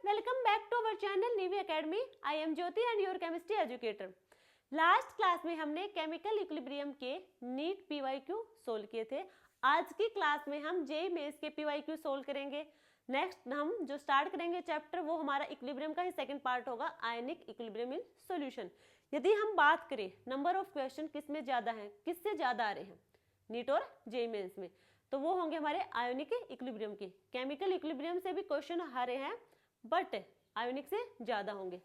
welcome back to our channel Nivy Academy. I am Jyoti and your chemistry educator. Last class में हमने chemical equilibrium के NEET PYQ solve किए थे. आज की क्लास में हम जेईई मेंस के पीवाईक्यू सोल्व करेंगे. नेक्स्ट हम जो स्टार्ट करेंगे चैप्टर वो हमारा इक्विलिब्रियम का ही सेकंड पार्ट होगा, आयनिक इक्विलिब्रियम इन सॉल्यूशन. यदि हम बात करें नंबर ऑफ क्वेश्चन किस में ज्यादा है, किससे ज्यादा आ रहे हैं नीट और जेईई मेंस में, तो वो होंगे हमारे आयोनिक इक्विलिब्रियम के. केमिकल इक्विलिब्रियम से भी क्वेश्चन आ रहे हैं बट आयोनिक से ज्यादा होंगे.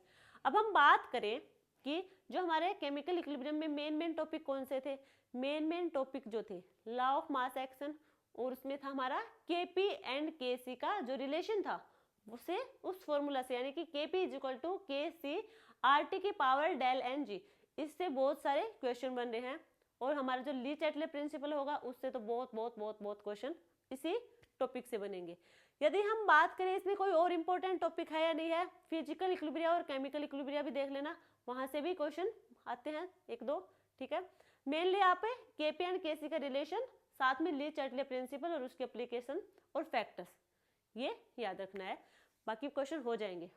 अब हम बात करें कि जो हमारे केमिकल इक्विलिब्रियम में मेन टॉपिक कौन से थे. मेन टॉपिक जो थे लॉ ऑफ मास एक्शन, और उसमें था हमारा केपी एंड केसी का जो रिलेशन था उसे उस फॉर्मूला से, यानी कि केपी इज इक्वल टू के सी आर टी की पावर डेल एन जी. इससे बहुत सारे क्वेश्चन बन रहे हैं. और हमारा जो ली चैटले प्रिंसिपल होगा उससे तो बहुत क्वेश्चन इसी टॉपिक से बनेंगे. यदि हम बात करें इसमें कोई और इम्पोर्टेंट टॉपिक है या नहीं है, फिजिकल इक्विलिब्रिया और केमिकल इक्विलिब्रिया भी देख लेना, वहां से भी क्वेश्चन आते हैं एक दो. ठीक है, मेनली यहाँ पे केपी एंड केसी का रिलेशन, साथ में ली चैटले प्रिंसिपल और उसके एप्लीकेशन और फैक्टर्स, ये याद रखना है, बाकी क्वेश्चन हो जाएंगे.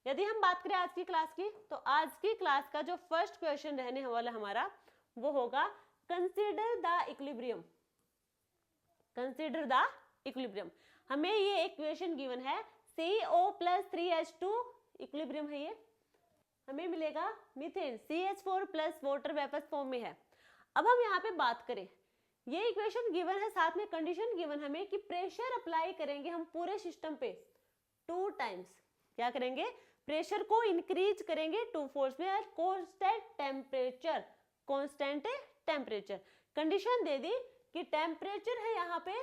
यदि हम बात करें आज की क्लास की, तो आज की क्लास का जो फर्स्ट क्वेश्चन रहने वाला हमारा वो होगा consider the equilibrium. Consider the equilibrium. हमें ये इक्वेशन गिवन है CO प्लस 3H2 इक्विलिब्रियम है. ये हमें मिलेगा methane CH4 plus water vapour form में है. अब हम यहाँ पे बात करें, ये इक्वेशन गिवन है, साथ में कंडीशन गिवन हमें कि प्रेशर अप्लाई करेंगे हम पूरे सिस्टम पे 2 टाइम्स. क्या करेंगे, प्रेशर को इंक्रीज करेंगे 2 फोर्स में, constant temperature. Constant temperature condition दे दी कि टेम्परेचर है यहाँ पे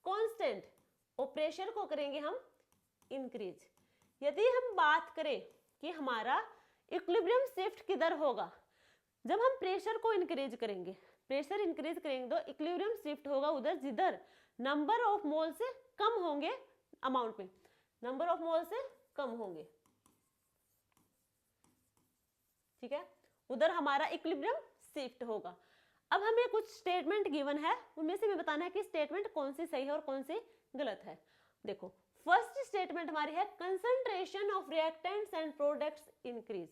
कांस्टेंट और प्रेशर को करेंगे हम इंक्रीज. यदि हम बात करें कि हमारा इक्विलिब्रियम शिफ्ट किधर होगा, जब हम प्रेशर को इंक्रीज करेंगे, प्रेशर इंक्रीज करेंगे तो इक्विलिब्रियम शिफ्ट होगा उधर जिधर नंबर ऑफ मोल से कम होंगे, अमाउंट में नंबर ऑफ मोल से कम होंगे. ठीक है, उधर हमारा इक्विलिब्रियम शिफ्ट होगा. अब हमें कुछ स्टेटमेंट गिवन है, उनमें से हमें बताना है कि स्टेटमेंट कौन सी सही है और कौन सी गलत है. देखो, फर्स्ट स्टेटमेंट हमारी है concentration of reactants and products increase.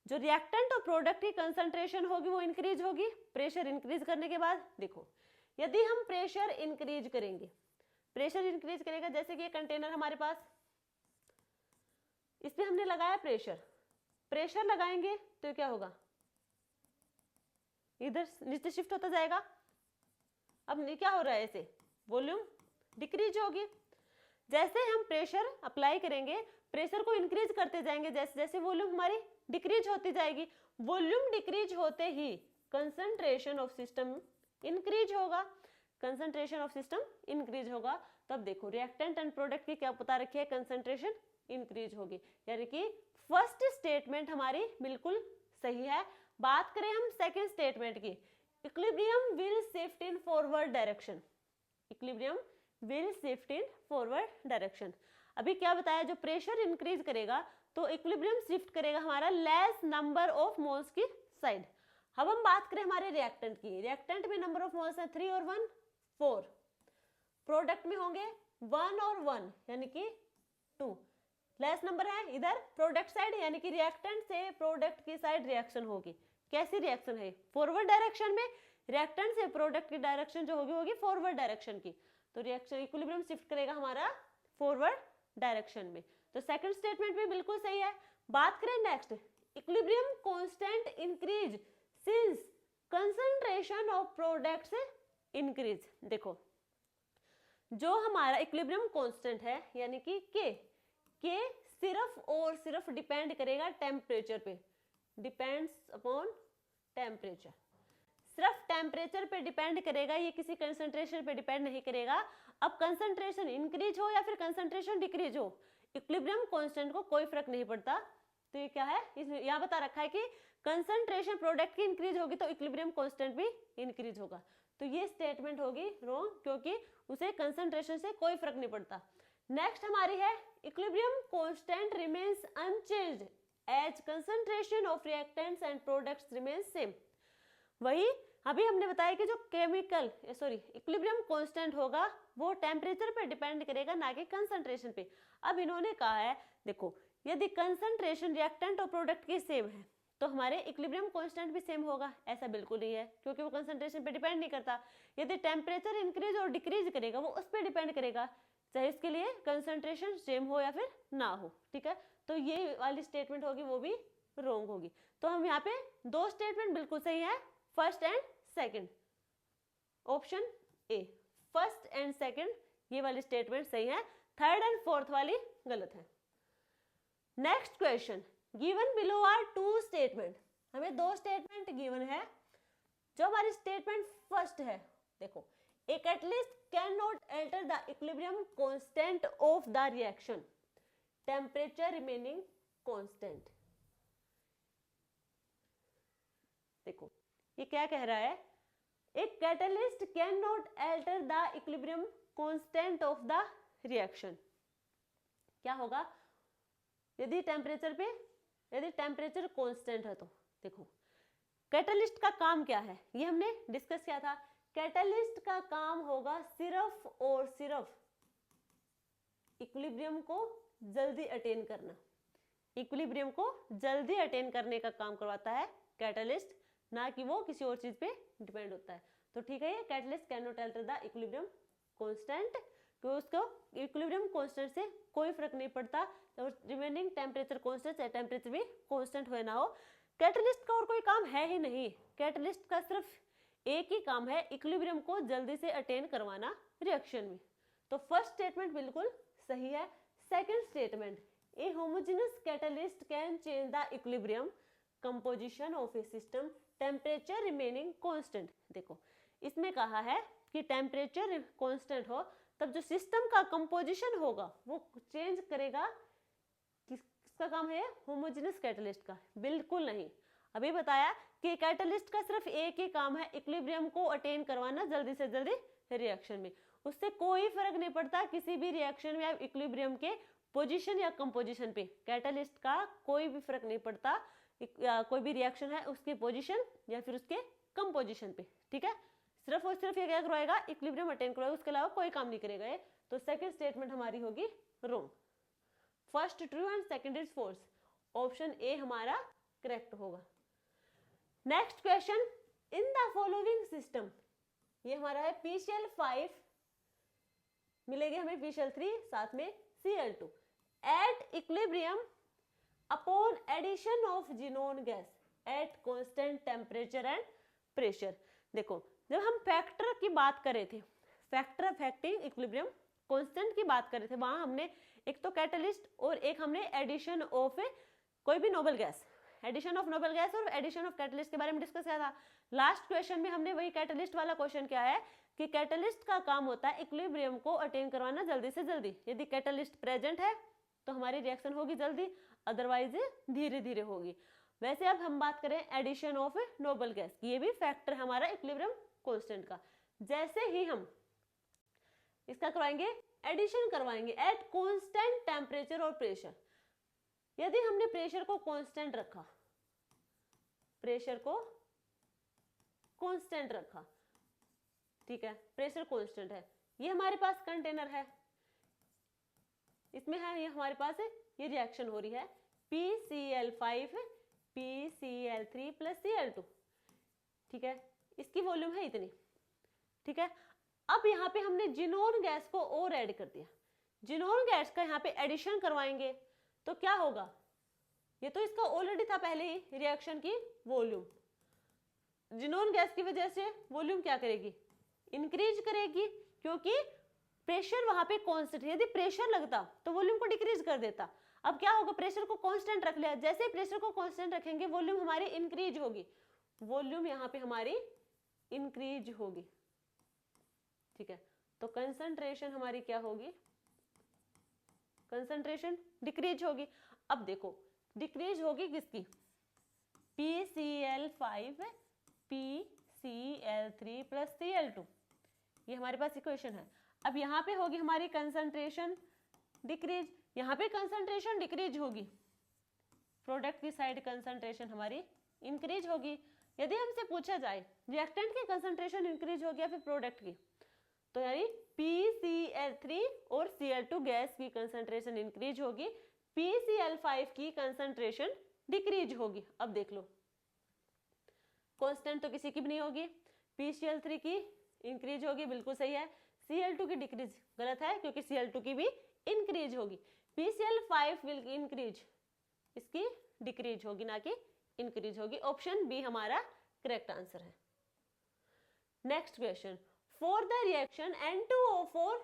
जो रिएक्टेंट और प्रोडक्ट की कंसंट्रेशन होगी वो इंक्रीज होगी प्रेशर इंक्रीज करने के बाद. देखो, यदि हम प्रेशर इंक्रीज करेंगे, प्रेशर इंक्रीज करेगा, जैसे कि ये कंटेनर हमारे पास, इसमें हमने लगाया प्रेशर, प्रेशर लगाएंगे तो क्या होगा, इधर नीचे शिफ्ट होता जाएगा. अब क्या हो रहा है, ऐसे वॉल्यूम डिक्रीज होगी. जैसे हम प्रेशर अप्लाई करेंगे, प्रेशर को इंक्रीज करते जाएंगे, जैसे जैसे वॉल्यूम हमारी डिक्रीज होती जाएगी. वॉल्यूम डिक्रीज होते ही कंसंट्रेशन ऑफ सिस्टम इंक्रीज होगा. कंसंट्रेशन ऑफ सिस्टम इंक्रीज होगा. तब देखो रिएक्टेंट एंड प्रोडक्ट की क्या बता रखी है, कंसंट्रेशन इंक्रीज होगी. यानी कि फर्स्ट स्टेटमेंट हमारी बिल्कुल सही है. बात करें हम सेकंड स्टेटमेंट की, equilibrium will shift in forward direction. Equilibrium will shift in forward direction. अभी क्या बताया, जो प्रेशर इंक्रीज करेगा तो इक्विलिब्रियम शिफ्ट करेगा हमारा लेस नंबर ऑफ मोल्स की साइड. अब हम बात करें हमारे रिएक्टेंट की, रिएक्टेंट में नंबर ऑफ मोल्स है 3 और 1 4. प्रोडक्ट में होंगे 1 और 1 यानी कि 2. लेस नंबर है इधर प्रोडक्ट साइड, यानी कि रिएक्टेंट से प्रोडक्ट की साइड रिएक्शन होगी. कैसी रिएक्शन है, फॉरवर्ड डायरेक्शन में. रिएक्टेंट से प्रोडक्ट की डायरेक्शन जो होगी होगी फॉरवर्ड डायरेक्शन की, तो रिएक्शन इक्विलिब्रियम शिफ्ट करेगा हमारा फॉरवर्ड डायरेक्शन में. तो सेकंड स्टेटमेंट भी बिल्कुल सही है. बात करें next, equilibrium constant increase since concentration of products increase. देखो, जो हमारा इक्विलिब्रियम कांस्टेंट है यानी कि के सिर्फ और सिर्फ डिपेंड करेगा टेम्परेचर पे, डिपेंड्स अपॉन टेम्परेचर. सिर्फ टेम्परेचर पे डिपेंड करेगा, ये किसी कंसंट्रेशन पे डिपेंड नहीं करेगा. अब कंसंट्रेशन इंक्रीज हो या फिर कंसंट्रेशन डिक्रीज हो, इक्विलिब्रियम कांस्टेंट को कोई फर्क नहीं पड़ता. तो ये क्या है, इसमें यहाँ बता रखा है कि कंसंट्रेशन प्रोडक्ट की इंक्रीज होगी तो इक्विलिब्रियम कांस्टेंट भी इंक्रीज होगा. तो ये स्टेटमेंट होगी रॉन्ग, क्योंकि उसे कंसंट्रेशन से कोई फर्क नहीं पड़ता. नेक्स्ट हमारी है equilibrium constant remains unchanged as concentration of reactants and products remain same. वही अभी हमने बताया कि जो इक्विलिब्रियम कांस्टेंट होगा वो टेम्परेचर पे डिपेंड करेगा, ना कि कंसंट्रेशन पे। अब इन्होंने कहा है देखो, यदि कंसंट्रेशन रिएक्टेंट और प्रोडक्ट की सेम है तो हमारे इक्विलिब्रियम कांस्टेंट भी सेम होगा। ऐसा बिल्कुल नहीं है, क्योंकि वो कंसंट्रेशन पे डिपेंड नहीं करता। यदि टेम्परेचर इंक्रीज और डिक्रीज करेगा वो उस पर डिपेंड करेगा, चाहे इसके लिए कंसंट्रेशन सेम हो या फिर ना हो। ठीक है, तो ये वाली स्टेटमेंट होगी वो भी रॉन्ग होगी। तो हम यहाँ पे दो स्टेटमेंट बिल्कुल सही है, first and second, option A first and second ये वाली स्टेटमेंट सही है, थर्ड एंड फोर्थ वाली गलत है। Next question, given below are two statement, हमें दो स्टेटमेंट गिवन है। जो हमारी स्टेटमेंट फर्स्ट है देखो, a catalyst can not alter the equilibrium constant of the reaction, temperature remaining constant. देखो ये क्या कह रहा है, a catalyst can not alter the equilibrium constant of the reaction. क्या होगा यदि टेम्परेचर कांस्टेंट है? तो देखो कैटलिस्ट का काम क्या है, ये हमने डिस्कस किया था। कैटलिस्ट का काम होगा सिर्फ और सिर्फ इक्विलिब्रियम को जल्दी अटेन करना, इक्विलिब्रियम को जल्दी अटेन करने का काम करवाता है कैटलिस्ट, ना कि वो किसी और चीज पे डिपेंड होता है। तो ठीक है, ये catalyst can not alter the equilibrium constant, कि उसको इक्विलिब्रियम कांस्टेंट से कोई फर्क नहीं पड़ता, तो रिमेनिंग टेम्परेचर कांस्टेंट चाहे टेम्परेचर भी कांस्टेंट हो ना हो। कैटलिस्ट का और कोई काम है ही नहीं, कैटलिस्ट का सिर्फ एक ही काम है, इक्विलिब्रियम को जल्दी से अटेन करवाना रिएक्शन में। तो फर्स्ट स्टेटमेंट बिल्कुल सही है। Second statement, A homogeneous catalyst can change the equilibrium composition of A system, temperature remaining constant. देखो इसमें कहा है कि टेम्परेचर कांस्टेंट हो तब जो सिस्टम का कंपोजिशन होगा वो चेंज करेगा। किसका काम है? होमोजेनस कैटलिस्ट का? बिल्कुल नहीं। अभी बताया कि कैटलिस्ट का सिर्फ एक ही काम है, इक्विलिब्रियम को अटेन करवाना जल्दी से जल्दी रिएक्शन में। उससे कोई फर्क नहीं पड़ता किसी भी रिएक्शन में या इक्विलिब्रियम के पोजीशन या कंपोजिशन पे, कैटलिस्ट का कोई भी फर्क नहीं पड़ता। कोई भी रिएक्शन है उसके पोजीशन या फिर उसके कंपोजिशन पे। ठीक है, सिर्फ और सिर्फ ये क्या करवाएगा? इक्विलिब्रियम अटेन करवाएगा, उसके अलावा कोई काम नहीं करेगा ये। तो सेकंड स्टेटमेंट हमारी होगी wrong. First true and second is false, option A हमारा करेक्ट होगा। Next question, in the following system, ये हमारा है PCl5 मिलेगी हमें PCl3 साथ में Cl2 at equilibrium upon addition of xenon gas at constant temperature and pressure. देखो जब हम फैक्टर की बात कर रहे थे, फैक्टर अफेक्टिंग इक्विलिब्रियम कांस्टेंट की बात कर रहे थे, वहां हमने एक तो कैटलिस्ट और एक हमने एडिशन ऑफ कोई भी noble gas, addition of noble gas और एडिशन ऑफ कैटलिस्ट के बारे में डिस्कस किया था। लास्ट क्वेश्चन में हमने वही कैटलिस्ट वाला क्वेश्चन किया है कि कैटलिस्ट का काम होता है इक्विलिब्रियम को अटेन करवाना जल्दी से जल्दी। यदि कैटलिस्ट प्रेजेंट है तो हमारी रिएक्शन होगी जल्दी, अदरवाइज धीरे धीरे होगी। वैसे अब हम बात करें एडिशन ऑफ नोबल गैस की, ये भी फैक्टर हमारा इक्विलिब्रियम कांस्टेंट का। जैसे ही हम इसका करवाएंगे, एडिशन करवाएंगे एट कांस्टेंट टेम्परेचर और प्रेशर। यदि हमने प्रेशर को कांस्टेंट रखा, प्रेशर को कांस्टेंट रखा, ठीक है, प्रेशर कांस्टेंट है, ये हमारे पास कंटेनर है, इसमें है ये हमारे पास है, ये रिएक्शन हो रही है PCl5 PCl3 प्लस Cl2, ठीक है, इसकी वॉल्यूम है इतनी। ठीक है, अब यहाँ पे हमने ज़ीनोन गैस को और ऐड कर दिया, ज़ीनोन गैस का यहाँ पे एडिशन करवाएंगे तो क्या होगा? ये तो इसका ऑलरेडी था पहले ही रिएक्शन की वॉल्यूम, ज़ीनोन गैस की वजह से वॉल्यूम क्या करेगी? इंक्रीज करेगी, क्योंकि प्रेशर वहां पे कांस्टेंट है। यदि प्रेशर लगता तो वॉल्यूम को डिक्रीज कर देता। अब क्या होगा? प्रेशर को कांस्टेंट रख लिया, जैसे प्रेशर को कांस्टेंट रखेंगे वॉल्यूम हमारी इंक्रीज होगी, वॉल्यूम यहाँ पे हमारी इंक्रीज होगी। ठीक है, तो कंसंट्रेशन हमारी क्या होगी? कंसंट्रेशन डिक्रीज होगी। अब देखो डिक्रीज होगी किसकी? PCl5 PCl3 प्लस Cl2, ये हमारे पास इक्वेशन है। अब यहाँ पे होगी हमारी कंसंट्रेशन डिक्रीज, यहाँ पे कंसंट्रेशन डिक्रीज होगी, प्रोडक्ट की साइड कंसंट्रेशन हमारी इंक्रीज होगी। यदि हमसे पूछा जाए रिएक्टेंट की कंसंट्रेशन इंक्रीज होगी या फिर प्रोडक्ट की, तो यानी PCl3 और Cl2 गैस की कंसंट्रेशन इंक्रीज होगी, PCl5 की कंसंट्रेशन डिक्रीज होगी। अब देख लो, कांस्टेंट तो किसी की भी नहीं होगी, PCl3 की इंक्रीज होगी, बिल्कुल सही है। Cl2 की डिक्रीज गलत है, क्योंकि Cl2 की भी इंक्रीज होगी। PCl5 विल इंक्रीज, इसकी डिक्रीज होगी ना कि इंक्रीज होगी। ऑप्शन बी हमारा करेक्ट आंसर है। Next question, for the reaction N2O4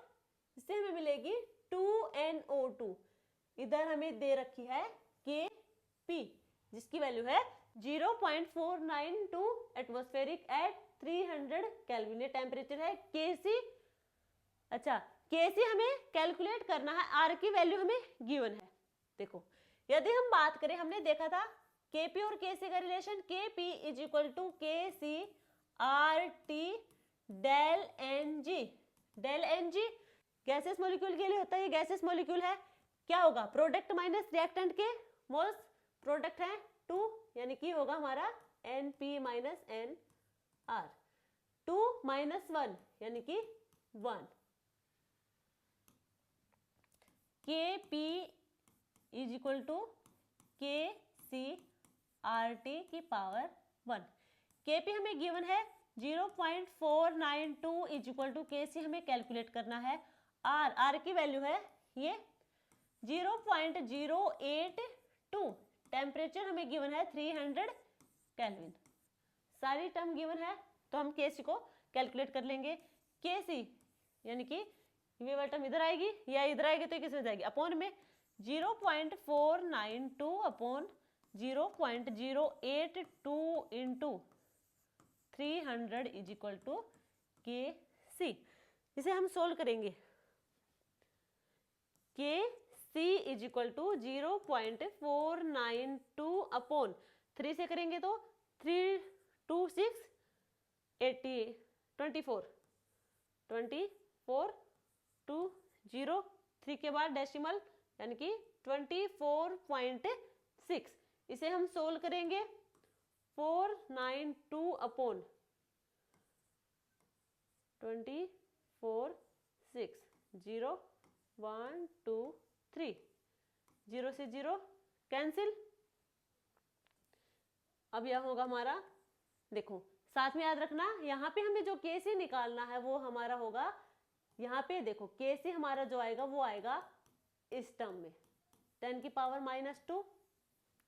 इससे हमें मिलेगी 2NO2। इधर हमें दे रखी है Kp जिसकी वैल्यू है 0.492 एटमॉस्फेरिक एट 300 केल्विन। ये टेम्परेचर है। Kc, अच्छा Kc हमें कैलकुलेट करना है, R की वैल्यू हमें गिवन है। देखो यदि हम बात करें, हमने देखा था Kp और Kc का relation, Kp is equal to Kc RT del Ng। Del Ng gases molecule के लिए होता है, ये गैसेस मॉलिक्यूल है। क्या होगा, प्रोडक्ट माइनस रिएक्टेंट के मोल्स, प्रोडक्ट है 2, यानी कि होगा हमारा Np माइनस Nr। 2 माइनस 1 यानी कि 1। Kp is equal to Kc RT की पावर 1। Kp हमें गिवन है 0.492 इज इक्वल टू Kc हमें कैलकुलेट करना है। R की वैल्यू है ये 0.082। टेम्परेचर हमें गिवन है 300 केल्विन। सारी टर्म गिवन है तो हम Kc को कैलकुलेट कर लेंगे। Kc यानी कि ये वाली टर्म इधर आएगी या इधर आएगी, तो किस में जाएगी, अपॉन में 0.492 upon 0.082 into 300 is equal to Kc। इसे हम सोल्व करेंगे। Kc is equal to 0.492 upon 3 से करेंगे तो 3 2 6 80 24 2 0 3 के बाद डेसिमल यानी कि 24.6। इसे हम सोल्व करेंगे 492 अपॉन 24 6 0 1 2 3 0 से 0 कैंसिल। अब यह होगा हमारा, देखो साथ में याद रखना, यहाँ पे हमें जो Kc निकालना है वो हमारा होगा, यहाँ पे देखो Kc हमारा जो आएगा वो आएगा इस टर्म में 10 की पावर -2।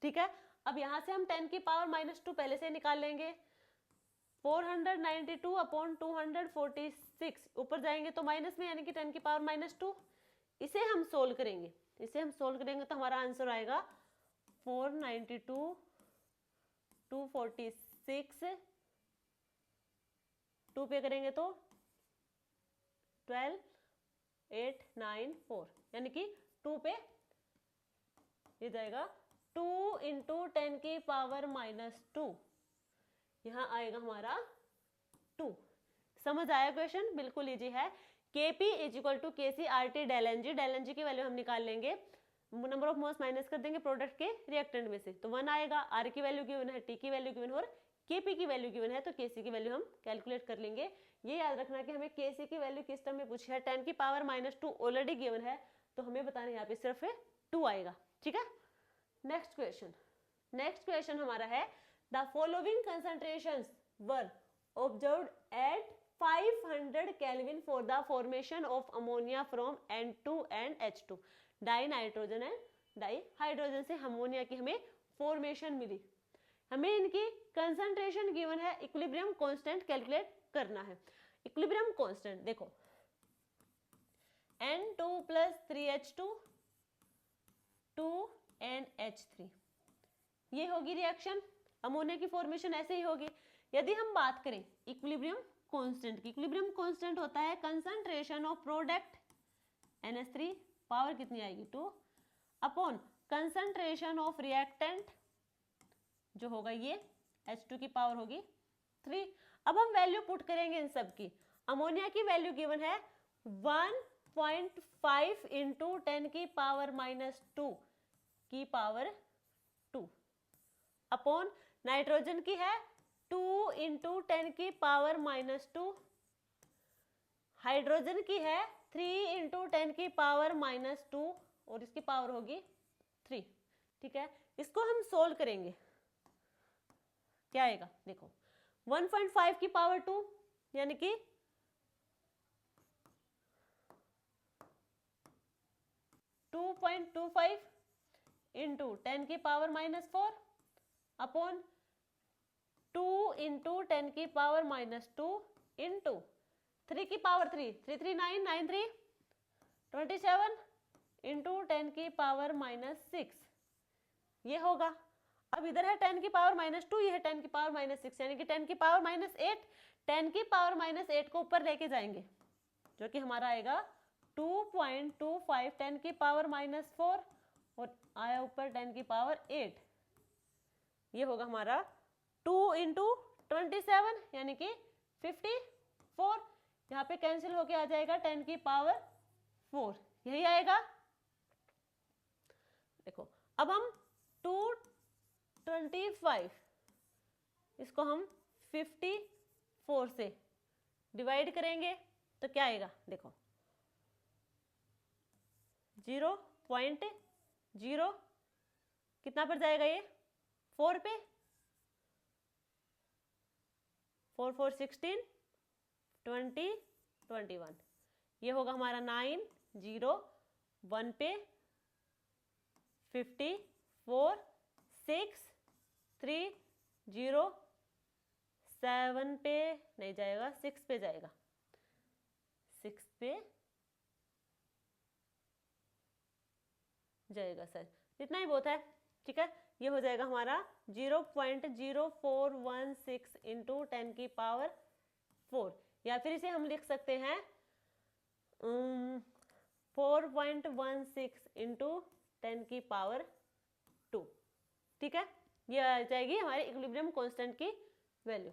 ठीक है, अब यहाँ से हम 10 की पावर -2 पहले से निकाल लेंगे। 492 अपॉन 246 ऊपर जाएंगे तो माइनस में, यानी कि 10 की पावर -2। इसे हम सोल्व करेंगे, तो हमारा आंसर आएगा 492 246 2 पे करेंगे तो 12894, यानी कि 2 पे ये जाएगा 2 इंटू 10 की पावर -2, यहाँ आएगा हमारा 2। समझ आया क्वेश्चन, बिल्कुल इजी है। Kp is equal to Kc RT del Ng। Del Ng की वैल्यू हम निकाल लेंगे, नंबर ऑफ मोल्स माइनस कर देंगे प्रोडक्ट के रिएक्टेंट में से, तो 1 आएगा। R की वैल्यू गिवन है, T की वैल्यू गिवन है और Kp की वैल्यू गिवन है, तो Kc की वैल्यू हम कैलकुलेट कर लेंगे। ये याद रखना कि हमें Kc की वैल्यू किस टर्म में पूछी है, 10 की पावर -2 ऑलरेडी गिवन है, तो हमें बताना यहाँ पे सिर्फ 2 आएगा। ठीक है, नेक्स्ट क्वेश्चन हमारा है, the following concentrations were observed eight 500 Kelvin for the formation of ammonia from N2 and H2 die nitrogen and di hydrogen से अमोनिया की हमें फॉर्मेशन मिली। हमें इनकी कंसंट्रेशन गिवन है, इक्विलिब्रियम कांस्टेंट कैलकुलेट करना है। इक्विलिब्रियम कांस्टेंट देखो N2 + 3H2 2NH3, ये होगी रिएक्शन, अमोनिया की फॉर्मेशन ऐसे ही होगी। यदि हम बात करें इक्विलिब्रियम कांस्टेंट की, इक्विलिब्रियम कांस्टेंट होता है concentration of product NH3, power कितनी आएगी 2, अपॉन कंसंट्रेशन ऑफ रिएक्टेंट जो होगा ये H2 की पावर होगी 3। अब हम वैल्यू पुट करेंगे इन सब की। अमोनिया की वैल्यू गिवन है 1.5 इंटू 10 की पावर -2 की पावर 2 अपॉन नाइट्रोजन की है 2 इंटू 10 की पावर -2, हाइड्रोजन की है 3 इंटू 10 की पावर -2 और इसकी पावर होगी 3। ठीक है, इसको हम सोल्व करेंगे। क्या आएगा देखो, 1.5 की पावर 2 यानी कि 2.25 इंटू 10 की पावर -4 अपॉन 2 इंटू 10 की पावर -2 इंटू 3 की पावर 3, 3 3 9 9 3 27 इंटू 10 की पावर -6 ये होगा। अब इधर है 10 की पावर -2, ये है 10 की पावर -6 यानी कि 10 की पावर -8, 10 की पावर -8 को ऊपर लेके जाएंगे जो कि हमारा आएगा 2.25 10 की पावर -4 और आया ऊपर 10 की पावर 8। ये होगा हमारा 2 इंटू 27 यानी कि 54। यहाँ पे कैंसिल होके आ जाएगा 10 की पावर 4, यही आएगा। देखो अब हम 225 इसको हम 54 से डिवाइड करेंगे तो क्या आएगा देखो 0.0 कितना पर जाएगा ये 4 पे, 4 4 16 20 21 ये होगा हमारा 9 0 1 पे 54 6 3 0 7 पे नहीं जाएगा 6 पे जाएगा, 6 पे जाएगा सर, इतना ही बहुत है। ठीक है, ये हो जाएगा हमारा 0.0416 इंटू 10 की पावर 4 या फिर इसे हम लिख सकते हैं 4.16 इंटू 10 की पावर 2। ठीक है, ये आ जाएगी हमारे इक्विलिब्रियम कांस्टेंट की वैल्यू।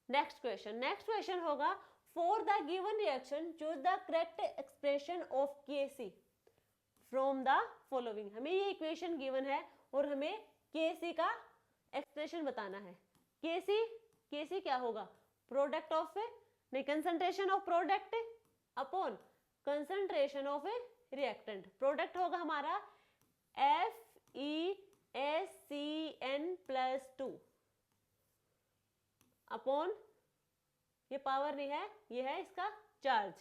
नेक्स्ट क्वेश्चन होगा for the given reaction choose the correct expression of Kc from the following. हमें ये इक्वेशन गिवन है और हमें Kc का एक्सप्रेशन बताना है। Kc क्या होगा, प्रोडक्ट ऑफ नहीं concentration of product upon concentration of reactant. Product होगा हमारा FeSCN+2 अपॉन ये पावर नहीं है, ये है इसका चार्ज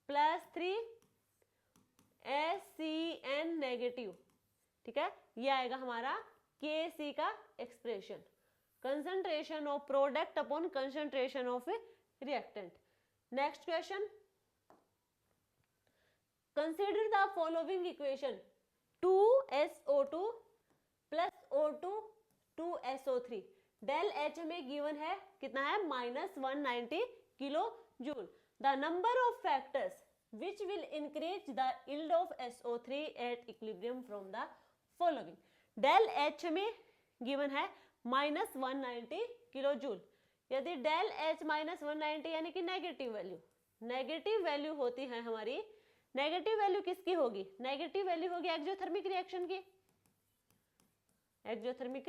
Fe+3SCN-। ठीक है, ये आएगा हमारा Kc का expression, concentration of product upon concentration of reactant. Next question, consider the following equation 2SO2 plus O2 2SO3 del H हमें गिवन है कितना है -190 kilo joule. The number of factors which will increase the yield of SO3 at equilibrium from the following। Del H हमें given है -190 kilo joule. यदि del H -190 यानी कि negative value होती है हमारी, नेगेटिव वैल्यू किसकी होगी, नेगेटिव वैल्यू होगी एक्सोथर्मिक रिएक्शन की। एक्सोथर्मिक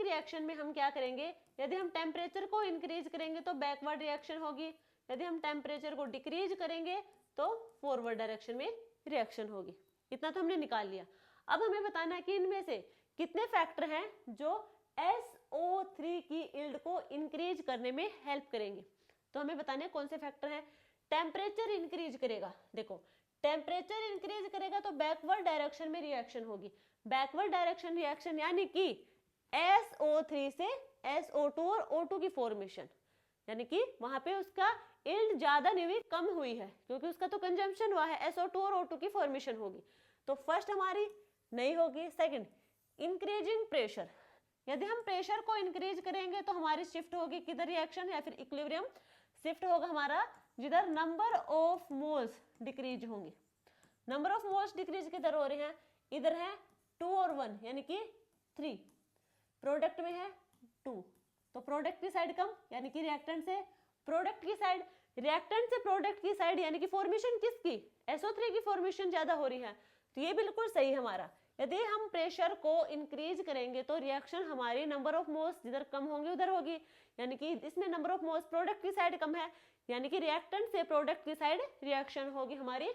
रिएक्शन में हम क्या करेंगे, यदि हम टेम्परेचर को इंक्रीज करेंगे तो बैकवर्ड रिएक्शन होगी, यदि हम टेम्परेचर को डिक्रीज करेंगे तो फॉरवर्ड डायरेक्शन में रिएक्शन होगी। इतना तो हमने निकाल लिया। अब हमें बताना है कि इनमें से कितने फैक्टर हैं जो SO3 की यील्ड को इंक्रीज करने में हेल्प करेंगे। तो हमें बताना है कौन से फैक्टर हैं। टेम्परेचर इंक्रीज करेगा, देखो टेम्परेचर इंक्रीज करेगा तो बैकवर्ड डायरेक्शन में रिएक्शन होगी। बैकवर्ड डायरेक्शन रिएक्शन यानी कि SO3 से SO2 और O2 की फॉर्मेशन, यानी कि वहां पे उसका यील्ड ज्यादा नहीं हुई, कम हुई है, क्योंकि उसका तो कंजम्पशन हुआ है, SO2 और O2 की फॉर्मेशन होगी। तो फर्स्ट हमारी नहीं होगी। सेकंड, इंक्रीजिंग प्रेशर, यदि हम प्रेशर को इंक्रीज करेंगे तो हमारी शिफ्ट होगी किधर रिएक्शन, या फिर इक्विलिब्रियम शिफ्ट होगा हमारा जिधर नंबर ऑफ मोल्स डिक्रीज होंगे। नंबर ऑफ मोल्स डिक्रीज किधर हो रहे हैं, इधर है 2 और 1 यानी कि 3, प्रोडक्ट में है 2, तो प्रोडक्ट की साइड कम यानी कि रिएक्टेंट से प्रोडक्ट की साइड, रिएक्टेंट से प्रोडक्ट की साइड यानी कि फॉर्मेशन किसकी, SO3 की फॉर्मेशन ज्यादा हो रही है। तो ये बिल्कुल सही हमारा, यदि हम प्रेशर को इंक्रीज करेंगे तो रिएक्शन हमारी नंबर ऑफ मोल्स जिधर कम होंगे उधर होगी, यानी कि इसमें नंबर ऑफ मोल्स प्रोडक्ट की साइड कम है, यानी कि रिएक्टेंट से प्रोडक्ट की साइड रिएक्शन होगी हमारी,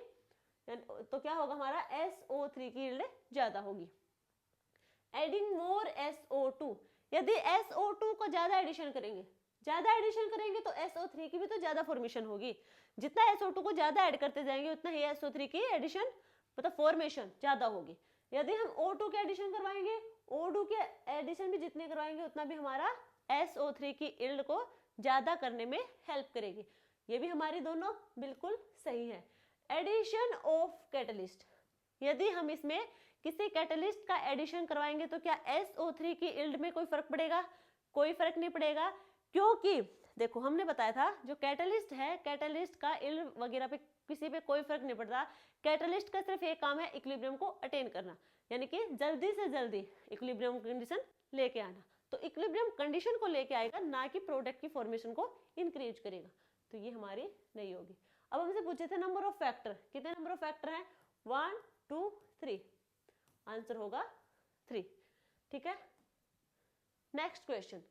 तो क्या होगा हमारा SO3 की यील्ड ज्यादा होगी। एडिंग मोर SO2, यदि SO2 को ज्यादा एडिशन करेंगे, तो SO3 की भी तो ज्यादा फॉर्मेशन होगी। जितना SO2 को ज्यादा ऐड करते जाएंगे उतना ही SO3 की एडिशन मतलब फॉर्मेशन ज्यादा होगी। यदि हम O2 के एडिशन करवाएंगे, O2 के एडिशन भी जितने करवाएंगे उतना भी हमारा SO3 की यील्ड को ज्यादा करने में हेल्प करेगी। ये भी हमारी दोनों बिल्कुल सही है। एडिशन ऑफ कैटलिस्ट, यदि हम इसमें किसी कैटलिस्ट का एडिशन करवाएंगे तो क्या SO3 की यील्ड में कोई फर्क पड़ेगा? कोई फर्क नहीं पड़ेगा, क्योंकि देखो हमने बताया था जो कैटलिस्ट है, कैटलिस्ट का यील्ड वगैरह पे किसी पे कोई फर्क नहीं पड़ता। कैटलिस्ट का सिर्फ एक काम है इक्विलिब्रियम को अटेन करना, यानी कि जल्दी से जल्दी इक्विलिब्रियम कंडीशन लेके आना। तो इक्विलिब्रियम कंडीशन को लेके आएगा, ना कि प्रोडक्ट की फॉर्मेशन को इंक्रीज करेगा, तो ये हमारी नहीं होगी। अब हमसे पूछे थे नंबर ऑफ फैक्टर, कितने नंबर ऑफ फैक्टर हैं? 1 2 3, आंसर होगा 3। ठीक है, next question,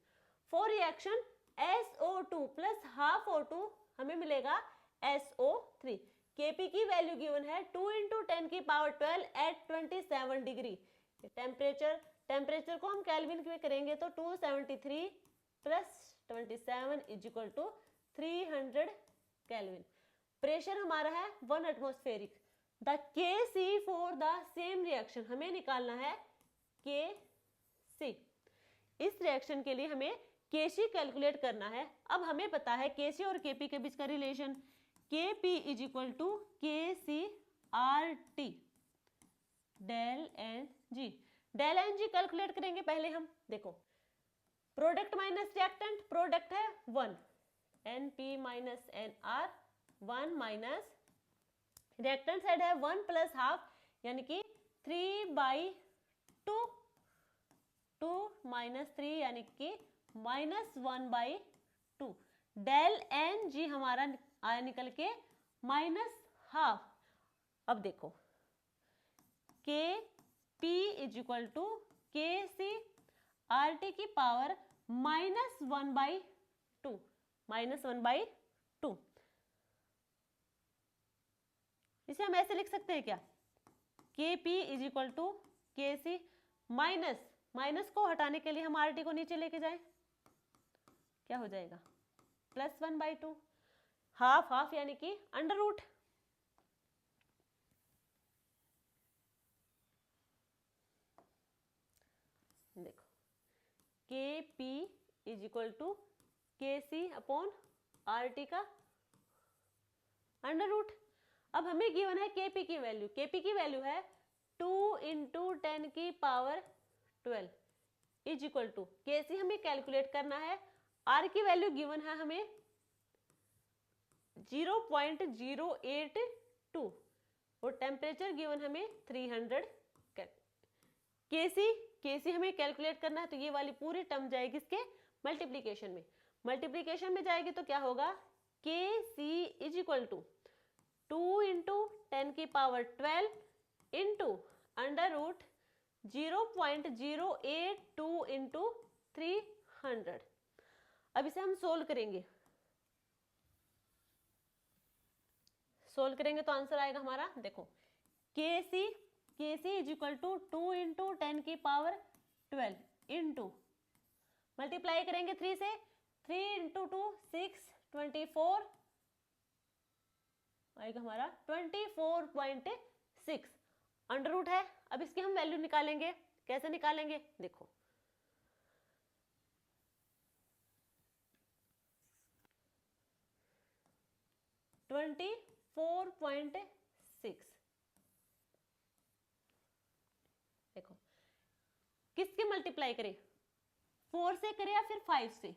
for reaction SO2 plus half O2 हमें मिलेगा SO3। Kp की वैल्यू गिवन है 2 × 10 की पावर 12 एट 27 डिग्री। टेम्परेचर को हम केल्विन में करेंगे तो 273 plus 27 is equal to 300 kelvin. Pressure हमारा है 1 atmospheric. The Kc for the same reaction, हमें निकालना है Kc। इस रिएक्शन के लिए हमें Kc कैलकुलेट करना है। अब हमें पता है Kc और Kp के बीच का relation, Kp is equal to Kc RT del N G. Del N G calculate करेंगे पहले हम। देखो प्रोडक्ट माइनस रिएक्टेंट, प्रोडक्ट है 1 NP minus NR 1 minus reactant side है 1 प्लस हाफ, यानी कि 3/2 2 माइनस 3 यानी कि -1/2। डेल एन जी हमारा आया निकल के -हाफ। अब देखो Kp is equal to Kc RT की पावर -1/2, -1/2। इसे हम ऐसे लिख सकते हैं क्या? Kp is equal to Kc, minus को हटाने के लिए हम RT को नीचे लेके जाएं, क्या हो जाएगा? +1/2, हाफ हाफ यानी कि अंडर रूट। देखो Kp is equal to Kc upon RT का अंडर रूट। अब हमें गिवन है Kp की वैल्यू, Kp की वैल्यू है 2 × 10 की power 12 is equal to Kc हमें कैलकुलेट करना है। R की वैल्यू गिवन है हमें 0.082 और टेम्परेचर गिवन हमें 300 Kc हमें कैलकुलेट करना है, तो ये वाली पूरी टर्म जाएगी इसके मल्टीप्लीकेशन में। मल्टीप्लीकेशन में जाएगी तो क्या होगा? Kc इज इक्वल टू 2 × 10 की power 12 into under root 0.082 into 300। अब इसे हम सोल्व करेंगे, तो आंसर आएगा हमारा, देखो Kc इज इक्वल टू 2 × 10 की पावर 12 इंटू मल्टीप्लाई करेंगे 3 से, 3 × 2 6 24 आएगा हमारा 24.6 अंडर रूट है। अब इसकी हम वैल्यू निकालेंगे, कैसे निकालेंगे? देखो 24.6, देखो किसके मल्टीप्लाई करें? 4 से करें या फिर 5 से?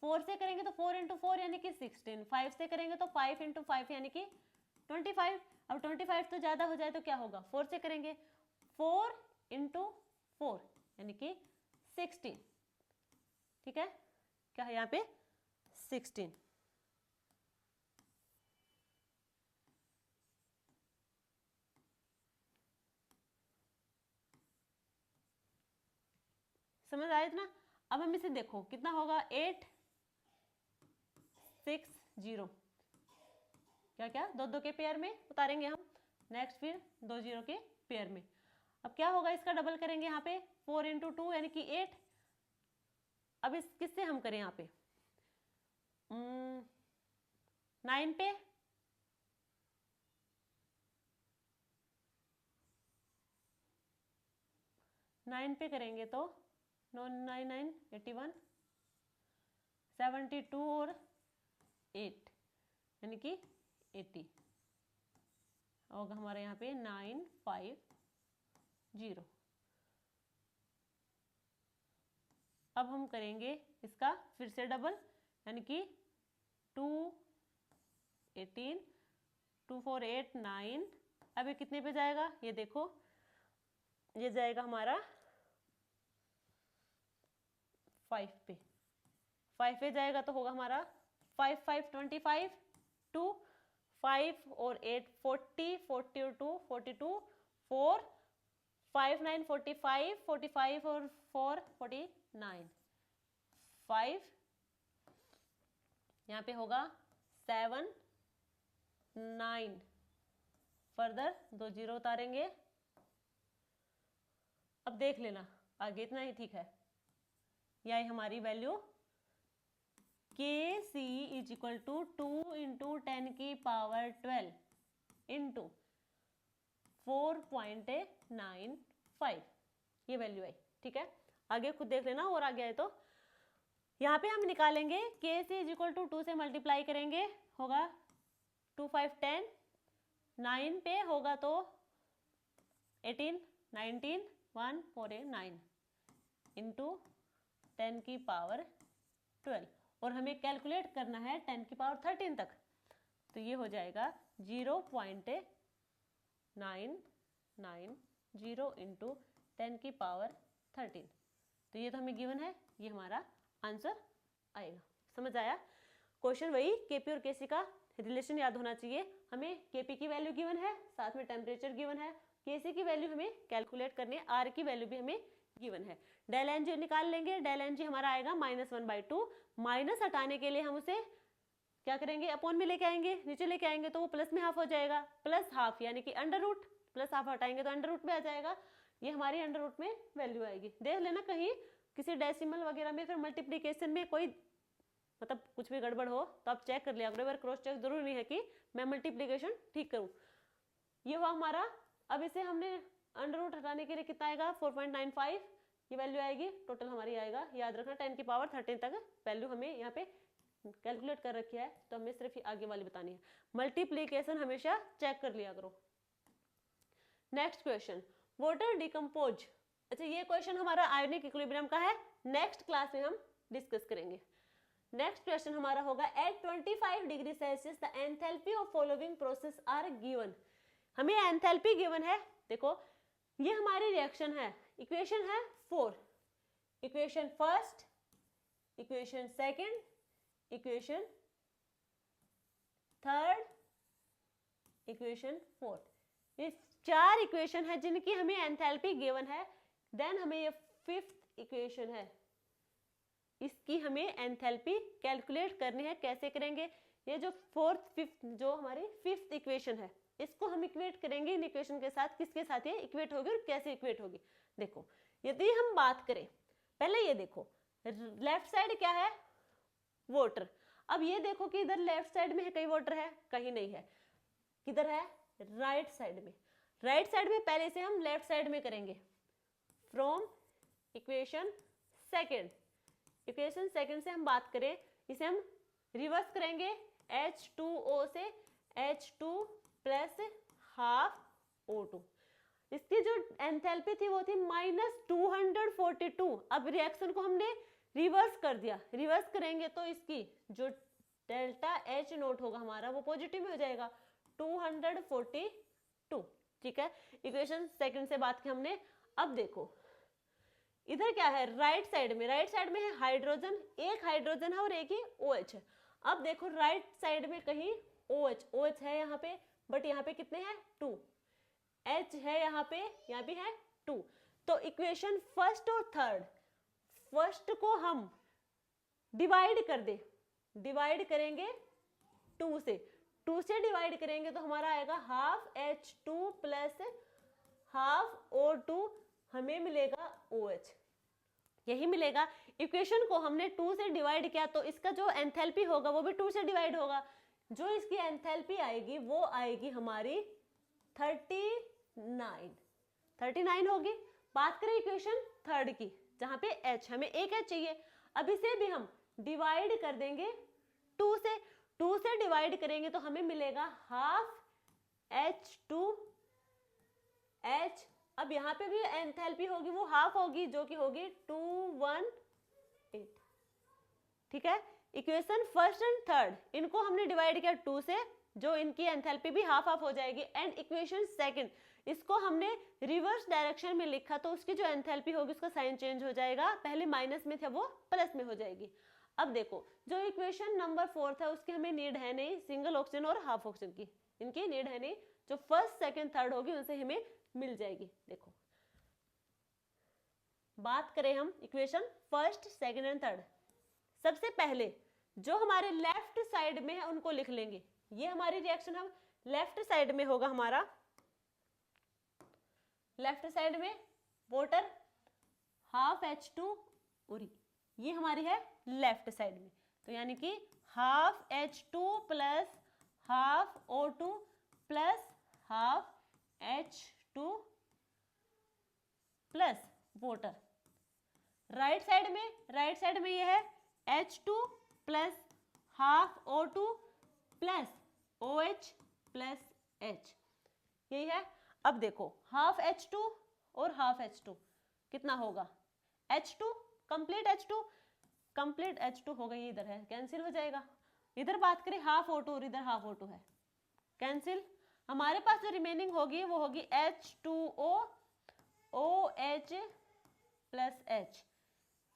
4 से करेंगे तो 4 × 4 यानी कि 16, 5 से करेंगे तो 5 × 5 यानी कि 25। अब 25 तो ज्यादा हो जाए तो क्या होगा? 4 से करेंगे, 4 × 4 यानी कि 16। ठीक है, क्या है यहाँ पे? 16। समझ आया ना। अब हम इसे देखो कितना होगा 8 6 0, क्या क्या 2 2 के पेयर में उतारेंगे हम, नेक्स्ट फिर 2 0 के पेयर में। अब क्या होगा इसका डबल करेंगे यहाँ पे 4 × 2 यानी कि 8। अब इस किससे हम करें यहाँ पे 9 पे, करेंगे तो 9 9 9 81 72 और 8 यानी कि 80 होगा हमारे यहाँ पे 950। अब हम करेंगे इसका फिर से डबल यानी कि 2 18 2 4 8 9। अब ये कितने पे जाएगा ये देखो, ये जाएगा हमारा 5 पे, 5 पे जाएगा तो होगा हमारा 5 5 25 2 5 और 8 40 40 और 2 42 4 5 9 45 45 और 4 49 5 यहाँ पे होगा 7 9 फर्दर 2 0 उतारेंगे। अब देख लेना आगे इतना ही ठीक है। यह हमारी वैल्यू KC = 2 × 10⁻12 इंटू 4.95 ये वैल्यू आई। ठीक है, आगे खुद देख लेना और आगे आए तो यहाँ पे हम निकालेंगे KC = 2 से मल्टीप्लाई करेंगे होगा 2 5 10, 9 पे होगा तो 18 19 1 4 8 9 इंटू 10⁻12 और हमें कैलकुलेट करना है 10⁻13 तक, तो ये हो जाएगा 0.990 इंटू 10⁻13। तो ये तो हमें गिवन है, ये हमारा आंसर आएगा। समझ आया। क्वेश्चन वही केपी और केसी का रिलेशन याद होना चाहिए। हमें केपी की वैल्यू गिवन है, साथ में टेम्परेचर गिवन है, केसी की वैल्यू हमें कैलकुलेट करनी है, आर की वैल्यू भी हमें गिवन है। डेल एन जी निकाल लेंगे, डेल एन जी हमारा आएगा -1/2। माइनस हटाने के लिए हम उसे क्या करेंगे अपॉन में लेके आएंगे, नीचे लेके आएंगे तो वो प्लस में हाफ हो जाएगा, प्लस हाफ यानी कि अंडर रूट, प्लस हाफ हटाएंगे तो अंडर रूट में आ जाएगा, ये हमारी अंडर रूट में वैल्यू आएगी। देख लेना कहीं किसी डेसिमल वगैरह में फिर मल्टीप्लीकेशन में कोई मतलब कुछ भी गड़बड़ हो तो आप चेक कर लिया करो, क्रॉस चेक जरूरी नहीं है कि मैं मल्टीप्लीकेशन ठीक करूं। ये हुआ हमारा। अब इसे हमने अंडर रूट हटाने के लिए कितना आएगा 4.95 ये वैल्यू आएगी, टोटल हमारी आएगा, याद रखना 10⁻13 तक वैल्यू हमें यहाँ पे कैलकुलेट कर रखी है, तो हमें सिर्फ आगे वाली बतानी है। मल्टीप्लीकेशन हमेशा चेक कर लिया करो। Next question, water decompose. अच्छा ये क्वेश्चन हमारा आयोनिक इक्विलिब्रियम का है, नेक्स्ट क्लास में हम डिस्कस करेंगे। नेक्स्ट क्वेश्चन हमारा होगा at 25 degree Celsius the enthalpy of following process are given. हमें एंथैल्पी गिवन है, देखो ये हमारी रिएक्शन है, इक्वेशन है 4, equation first, equation second, equation third, equation fourth, ये 4 इक्वेशन है जिनकी हमें एंथैल्पी गिवन है। देन हमें ये 5th इक्वेशन है, इसकी हमें एंथैल्पी कैलकुलेट करनी है। कैसे करेंगे, ये जो 4th 5th जो हमारी 5th इक्वेशन है इसको हम इक्वेट करेंगे इन इक्वेशन के साथ, किसके साथ ये इक्वेट होगी और कैसे इक्वेट होगी। देखो यदि हम बात करें, पहले ये देखो लेफ्ट साइड क्या है वाटर, अब ये देखो कि इधर लेफ्ट साइड में है कहीं वाटर है, कहीं नहीं है, किधर है राइट साइड में। राइट साइड में पहले से हम लेफ्ट साइड में करेंगे, from equation second, equation second से हम बात करें, इसे हम रिवर्स करेंगे, H2O से H2 + ½ O2। इसकी जो एंथैल्पी थी वो थी -242। अब रिएक्शन को हमने रिवर्स कर दिया, रिवर्स करेंगे तो इसकी जो डेल्टा H नोट होगा हमारा वो पॉजिटिव में हो जाएगा 242। ठीक है, इक्वेशन सेकंड से बात की हमने। अब देखो इधर क्या है राइट साइड में, राइट साइड में है हाइड्रोजन, एक हाइड्रोजन है और एक ही OH है। अब देखो राइट साइड में कहीं OH है यहाँ पे, बट यहाँ पे कितने हैं 2, H है यहाँ पे, यहाँ भी है 2। तो इक्वेशन फर्स्ट और थर्ड, फर्स्ट को हम डिवाइड कर दे, डिवाइड करेंगे 2 से, 2 से डिवाइड करेंगे तो हमारा आएगा half H2 plus half O2, हमें मिलेगा OH, यही मिलेगा। इक्वेशन को हमने 2 से डिवाइड किया तो इसका जो एंथैल्पी होगा वो भी 2 से डिवाइड होगा, जो इसकी एंथैल्पी आएगी वो आएगी हमारी 39 होगी। बात करें इक्वेशन थर्ड की जहां पे H, हमें एक H चाहिए, अब इसे भी हम डिवाइड कर देंगे 2 से, 2 से डिवाइड करेंगे तो हमें मिलेगा हाफ H2H, अब यहाँ पे भी एंथैल्पी होगी वो हाफ होगी जो कि होगी 218, ठीक है। इक्वेशन फर्स्ट एंड थर्ड इनको हमने डिवाइड किया 2 से, जो इनकी एंथैल्पी भी हाफ हाफ हो जाएगी। एंड इक्वेशन सेकंड इसको हमने रिवर्स डायरेक्शन में लिखा तो उसकी जो एंथैल्पी होगी उसका साइन चेंज हो जाएगा, पहले माइनस में था वो प्लस में हो जाएगी। अब देखो जो इक्वेशन नंबर 4 था उसकी हमें नीड है नहीं, सिंगल ऑक्सीजन और हाफ ऑक्सीजन की इनकी नीड है नहीं, जो फर्स्ट सेकंड थर्ड होगी उनसे हमें मिल जाएगी। देखो बात करें हम equation first second and third, सबसे पहले जो हमारे लेफ्ट साइड में है उनको लिख लेंगे, ये हमारी रिएक्शन हम लेफ्ट साइड में होगा, हमारा लेफ्ट साइड में वाटर हाफ H2 और ये हमारी है लेफ्ट साइड में, तो यानी कि half H2 plus half O2 plus half H2 plus water. Right side में ये है H2 plus half O2 plus OH plus H, यही है। अब देखो हाफ H2 और हाफ H2 कितना होगा, H2 कंप्लीट H2 होगा, ये इधर है कैंसिल हो जाएगा। इधर बात करें हाफ O2 और इधर हाफ O2 है, कैंसिल। हमारे पास जो रिमेनिंग होगी वो होगी H2O OH प्लस H,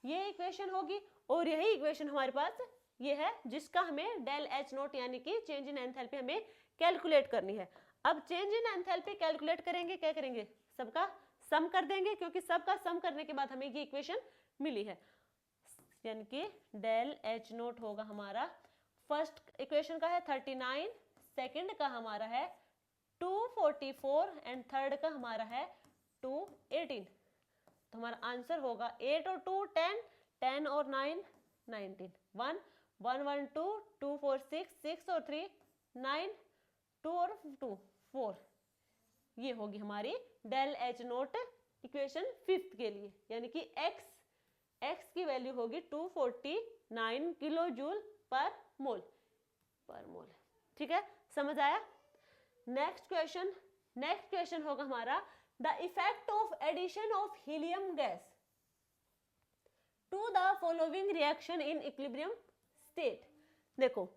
ये इक्वेशन होगी। और यही इक्वेशन हमारे पास ये है जिसका हमें डेल H नोट यानी कि चेंज इन एंथैल्पी हमें कैलकुलेट करनी है। अब चेंज इन एंथैल्पी कैलकुलेट करेंगे, क्या करेंगे, सबका सम कर देंगे, क्योंकि सबका सम करने के बाद हमें ये इक्वेशन मिली है, यानी कि डेल H नोट होगा हमारा, फर्स्ट इक्वेशन का है 39, सेकंड का हमारा है 244 एंड थर्ड का हमारा है 218, तो हमारा आंसर होगा 8 और 2 10, 10 और 9 19, 1 1 1 2 2 4 6 6 और 3 9, 2 और 2 4, ये होगी हमारी del H naught equation fifth के लिए, यानी कि x की वैल्यू होगी 249 किलो जूल पर मोल, ठीक है, समझ आया। नेक्स्ट क्वेश्चन होगा हमारा the effect of addition of helium gas to the following reaction in equilibrium state. देखो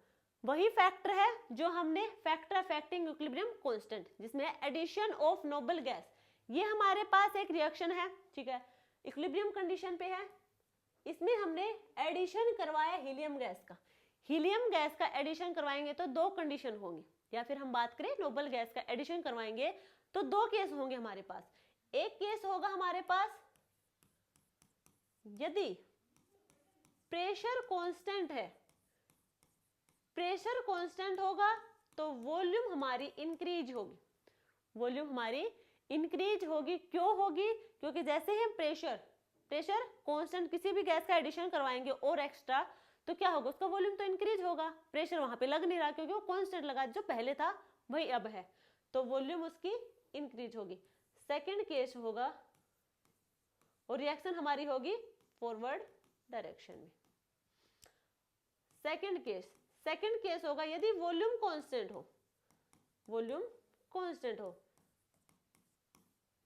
वही फैक्टर है जो हमने फैक्टर अफेक्टिंग इक्विलिब्रियम कांस्टेंट, जिसमें एडिशन ऑफ नोबल गैस, ये हमारे पास एक रिएक्शन है, ठीक है, इक्विलिब्रियम कंडीशन पे है, इसमें हमने एडिशन करवाया हीलियम गैस का। हीलियम गैस का एडिशन करवाएंगे तो दो कंडीशन होंगी, या फिर हम बात करें नोबल गैस का एडिशन करवाएंगे तो दो केस होंगे हमारे पास। एक केस होगा हमारे पास यदि प्रेशर कांस्टेंट है, प्रेशर कांस्टेंट होगा तो वॉल्यूम हमारी इंक्रीज होगी, वॉल्यूम हमारी इंक्रीज होगी। क्यों होगी, क्योंकि जैसे ही हम प्रेशर कांस्टेंट किसी भी गैस का एडिशन करवाएंगे और एक्स्ट्रा, तो क्या होगा, उसका वॉल्यूम तो इंक्रीज होगा, प्रेशर वहां पे लग नहीं रहा क्योंकि वो कांस्टेंट लगा, जो पहले था वही अब है, तो वॉल्यूम उसकी इंक्रीज होगी। सेकंड केस होगा और रिएक्शन हमारी होगी फॉरवर्ड डायरेक्शन में। सेकंड केस होगा यदि वॉल्यूम कांस्टेंट हो,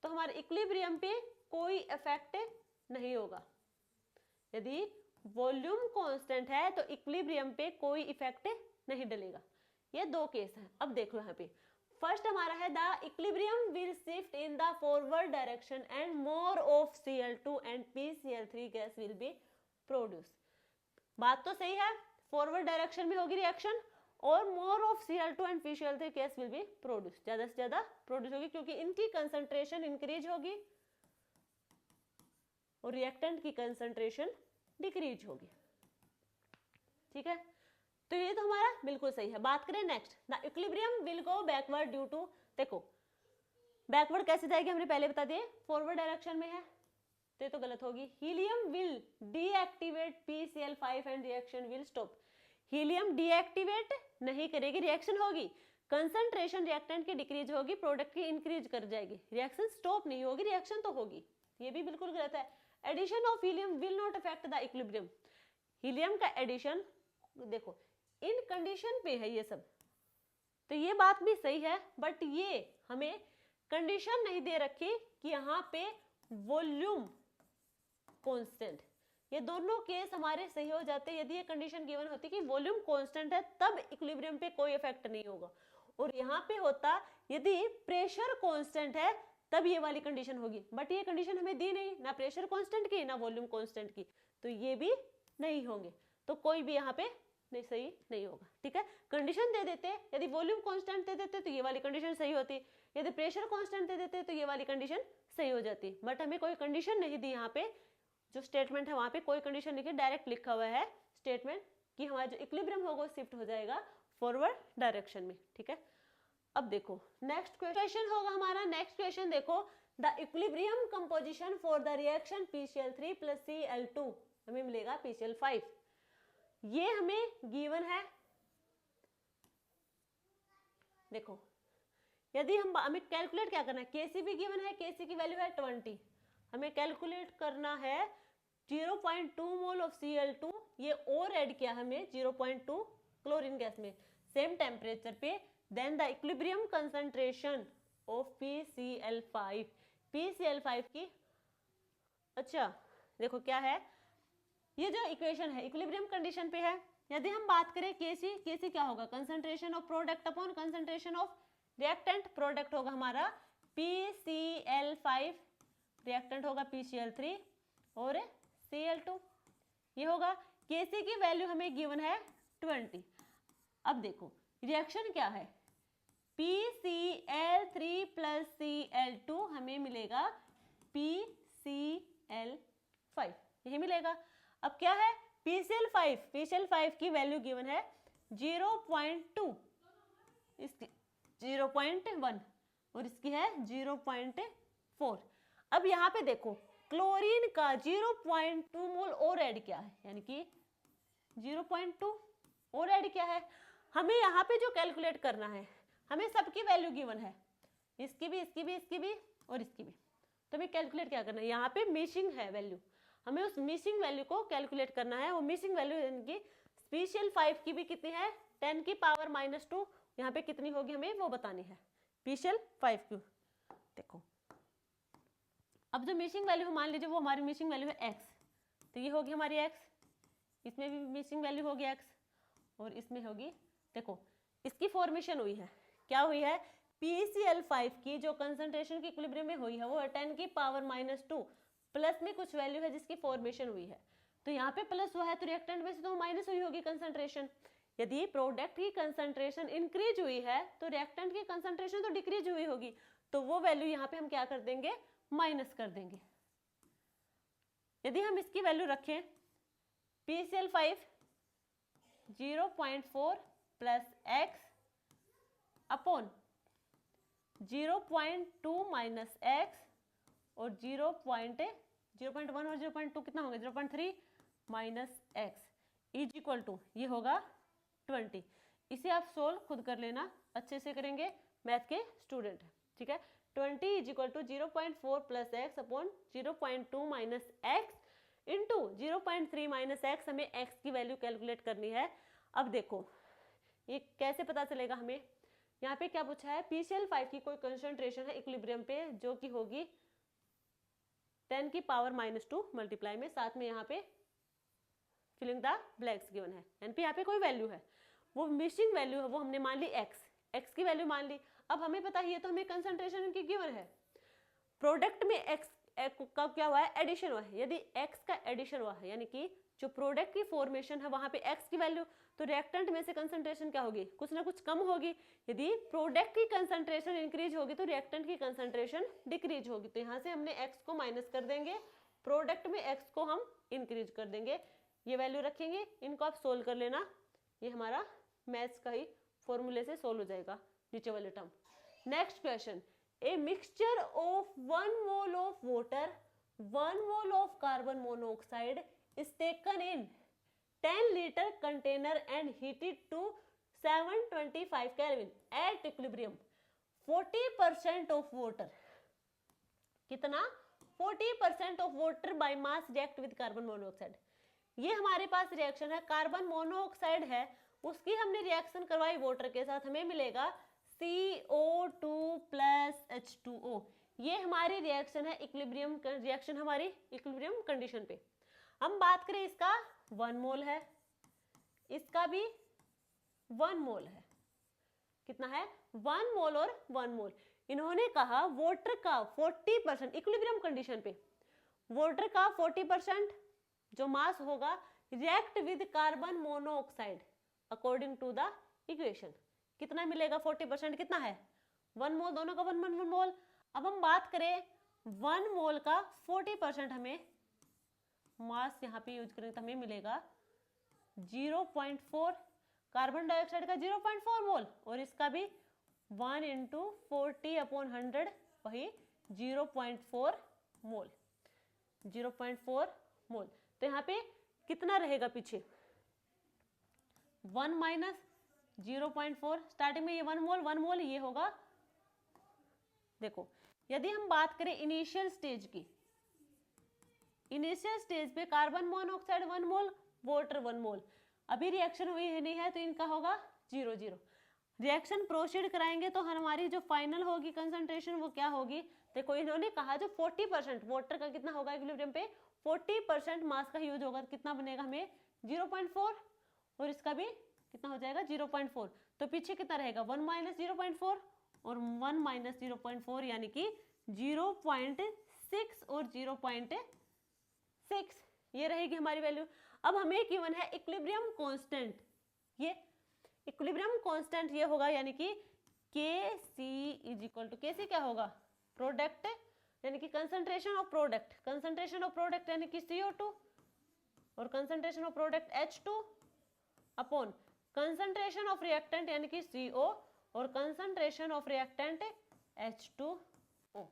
तो हमारे इक्विलिब्रियम पे कोई इफेक्ट नहीं होगा। यदि वॉल्यूम कांस्टेंट है तो इक्विलिब्रियम पे कोई इफेक्ट नहीं डलेगा। ये दो केस हैं। अब देखो यहाँ पे फर्स्ट हमारा है the equilibrium will shift in the forward direction and more of Cl2 and PCl3 gas will be produce. बात तो सही है, फॉरवर्ड डायरेक्शन में होगी रिएक्शन और more of Cl2 and PCl3 gas will be produce, ज्यादा से ज्यादा प्रोड्यूस होगी क्योंकि इनकी कंसंट्रेशन इंक्रीज होगी और रिएक्टेंट की कंसंट्रेशन डिक्रीज होगी। ठीक है, तो ये तो हमारा बिल्कुल सही है। बात करें next, the equilibrium will go backward due to, देखो बैकवर्ड कैसे जाएगी हमने पहले बता दिए, फॉरवर्ड डायरेक्शन में है, तो ये तो गलत होगी। Helium will deactivate PCl5 and reaction will stop. Helium deactivate नहीं करेगी, रिएक्शन होगी, कंसंट्रेशन रिएक्टेंट की डिक्रीज होगी, प्रोडक्ट की इंक्रीज कर जाएगी, रिएक्शन स्टॉप नहीं होगी, रिएक्शन तो होगी। ये भी बिल्कुल गलत है। Addition of helium will not affect the equilibrium. Helium का एडिशन देखो इन कंडीशन पे है ये सब, तो ये बात भी सही है, बट ये हमें कंडीशन नहीं दे रखी कि यहाँ पे वॉल्यूम कांस्टेंट, ये दोनों केस हमारे सही हो जाते यदि ये कंडीशन गिवन होती कि वॉल्यूम कांस्टेंट है तब इक्विलिब्रियम पे कोई इफेक्ट नहीं होगा, और यहाँ पे होता यदि प्रेशर कांस्टेंट है तब ये वाली कंडीशन होगी, बट ये कंडीशन हमें दी नहीं, ना प्रेशर कांस्टेंट की ना वॉल्यूम कांस्टेंट की, तो ये भी नहीं होंगे, तो कोई भी यहाँ पे नहीं सही नहीं होगा। ठीक है, कंडीशन दे देते, यदि वॉल्यूम कांस्टेंट दे देते तो ये वाली कंडीशन सही होती, यदि प्रेशर कांस्टेंट दे देते तो ये वाली कंडीशन सही हो जाती, बट हमें कोई कंडीशन नहीं दी। यहाँ पे जो स्टेटमेंट है वहां पे कोई कंडीशन लिखी, डायरेक्ट लिखा हुआ है स्टेटमेंट कि हमारा जो इक्विलिब्रियम होगा शिफ्ट हो जाएगा फॉरवर्ड डायरेक्शन में। ठीक है, अब देखो नेक्स्ट क्वेश्चन होगा हमारा। नेक्स्ट क्वेश्चन देखो, the equilibrium composition for the reaction PCl3 + Cl2 हमें मिलेगा PCl5। ये हमें गिवन है, देखो यदि हमें कैलकुलेट क्या करना है, Kc भी गिवन है, Kc की वैल्यू है 20, हमें कैलकुलेट करना है 0.2 मोल ऑफ Cl2, ये और ऐड किया हमें 0.2 क्लोरीन गैस में सेम टेम्परेचर पे, then the equilibrium concentration of PCl5, PCl5 की, अच्छा देखो क्या है, ये जो इक्वेशन है इक्विलिब्रियम कंडीशन पे है। यदि हम बात करें Kc क्या होगा, concentration of product upon concentration of reactant, product होगा हमारा PCl5, रिएक्टेंट होगा PCl3 और Cl2, ये होगा। Kc की वैल्यू हमें गिवन है 20। अब देखो रिएक्शन क्या है, PCl3 + Cl2 हमें मिलेगा PCl5, यही मिलेगा। अब क्या है PCl5 की वैल्यू गिवन है 0.2, इसकी 0.1 और इसकी है 0.4। अब यहाँ पे देखो क्लोरीन का 0.2 मोल और ऐड किया है, यानी कि 0.2 और ऐड किया है। हमें यहाँ पे जो कैलकुलेट करना है, हमें सबकी वैल्यू गिवन है, इसकी भी इसकी भी इसकी भी और इसकी भी, तो हमें कैलकुलेट क्या करना है, यहाँ पे मिसिंग है वैल्यू, हमें उस मिसिंग वैल्यू को कैलकुलेट करना है। वो मिसिंग वैल्यू यानी कि PCl5 की भी कितनी है 10 की पावर -2, यहाँ पे कितनी होगी हमें वो बतानी है PCl5 की। देखो अब जो मिसिंग वैल्यू मान लीजिए वो हमारी मिसिंग वैल्यू है x, तो ये होगी हमारी x, इसमें भी मिसिंग वैल्यू होगी x और इसमें होगी, देखो इसकी फॉर्मेशन हुई है, क्या हुई है, PCl5 की जो कंसंट्रेशन की इक्विलिब्रियम में हुई है वो 10 की पावर -2 प्लस में कुछ वैल्यू है जिसकी फॉर्मेशन हुई है, तो यहाँ पे प्लस हुआ है तो रिएक्टेंट में से तो माइनस हुई होगी कंसंट्रेशन। यदि प्रोडक्ट की कंसंट्रेशन इंक्रीज हुई है तो रिएक्टेंट की कंसंट्रेशन तो डिक्रीज हुई होगी, तो वो वैल्यू यहाँ पे हम क्या कर देंगे, माइनस कर देंगे। यदि हम इसकी वैल्यू रखें PCl5 0.4 + x अपॉन 0.2 - x और 0.1 और 0.2 कितना होगा 0.3 - x इज इक्वल टू ये होगा 20। इसे आप सोल्व खुद कर लेना, अच्छे से करेंगे, मैथ के स्टूडेंट है। ठीक है, 20 is equal to 0.4 + x upon 0.2 - x into 0.3 - x, हमें x की वैल्यू कैलकुलेट करनी है। अब देखो ये कैसे पता चलेगा हमें, यहाँ पे क्या पूछा है, PCl5 की कोई कंसंट्रेशन है इक्विलिब्रियम पे जो कि होगी 10 की पावर -2 मल्टीप्लाई में, साथ में यहाँ पे फिलिंग द ब्लैंक्स गिवन है, यानी यहाँ पे कोई वैल्यू है, वो मिसिंग वैल्यू है, वो हमने मान ली x की वैल्यू मान ली। अब हमें पता है ये तो हमें कंसंट्रेशन की गिवन है, प्रोडक्ट में x का क्या हुआ है, एडिशन हुआ है। यदि x का एडिशन हुआ है यानी कि जो प्रोडक्ट की फॉर्मेशन है वहां पे x की वैल्यू, तो रिएक्टेंट में से कंसंट्रेशन क्या होगी, कुछ ना कुछ कम होगी। यदि प्रोडक्ट की कंसंट्रेशन इंक्रीज होगी तो रिएक्टेंट की कंसंट्रेशन डिक्रीज होगी, तो यहाँ से हमने x को माइनस कर देंगे प्रोडक्ट में x को हम इंक्रीज कर देंगे, ये वैल्यू रखेंगे, इनको आप सोल्व कर लेना, ये हमारा मैथ्स का ही फॉर्मूले से सोल्व हो जाएगा नीचे वाले term. Next question, a mixture of 1 mole of water 1 mole of carbon monoxide is taken in 10 litre container and heated to 725 kelvin at equilibrium 40% of water, कितना 40% of water by mass react with carbon monoxide. ये हमारे पास reaction है, carbon monoxide है, उसकी हमने reaction करवाई water के साथ, हमें मिलेगा CO2 प्लस H2O। ये हमारी रिएक्शन है इक्विलिब्रियम रिएक्शन, हमारी इक्विलिब्रियम कंडीशन पे। हम बात करें इसका 1 मोल है, इसका भी 1 मोल है, कितना है 1 मोल और 1 मोल। इन्होंने कहा वाटर का 40% इक्विलिब्रियम कंडीशन पे वाटर का 40% जो मास होगा react with carbon monoxide according to the equation, कितना मिलेगा 40% कितना है 1 मोल, दोनों का 1 मोल। अब हम बात करें 1 मोल का 40% हमें मास यहाँ पे यूज करेंगे तो हमें मिलेगा 0.4, कार्बन डाइऑक्साइड का 0.4 मोल और इसका भी 1 × 40/100 वही 0.4 मोल, 0.4 मोल। तो यहाँ पे कितना रहेगा पीछे 1 माइनस 0.4, स्टार्टिंग में ये 1 मोल ये होगा। देखो यदि हम बात करें इनिशियल स्टेज की, इनिशियल स्टेज पे कार्बन मोनोऑक्साइड 1 मोल, वाटर 1 मोल, अभी रिएक्शन हुई है नहीं है तो इनका होगा 0-0। रिएक्शन प्रोसीड कराएंगे तो हमारी जो फाइनल होगी कंसंट्रेशन वो क्या होगी, देखो इन्होंने कहा जो 40% वाटर का कितना होगा इक्विलिब्रियम पे 40% मास का यूज होगा, कितना बनेगा हमें 0.4 और इसका भी कितना हो जाएगा 0.4। तो पीछे कितना रहेगा 1 माइनस 0.4 और 1 माइनस 0.4 यानी कि 0.6 और 0.6 ये रहेगी हमारी वैल्यू। अब हमें गिवन है इक्विलिब्रियम कांस्टेंट, ये इक्विलिब्रियम कांस्टेंट ये होगा यानी कि Kc is equal to, Kc क्या होगा प्रोडक्ट यानी कि concentration of product, concentration of product यानी कि CO2 और concentration of product H2 upon concentration of reactant यानी कि CO और concentration of reactant H2O।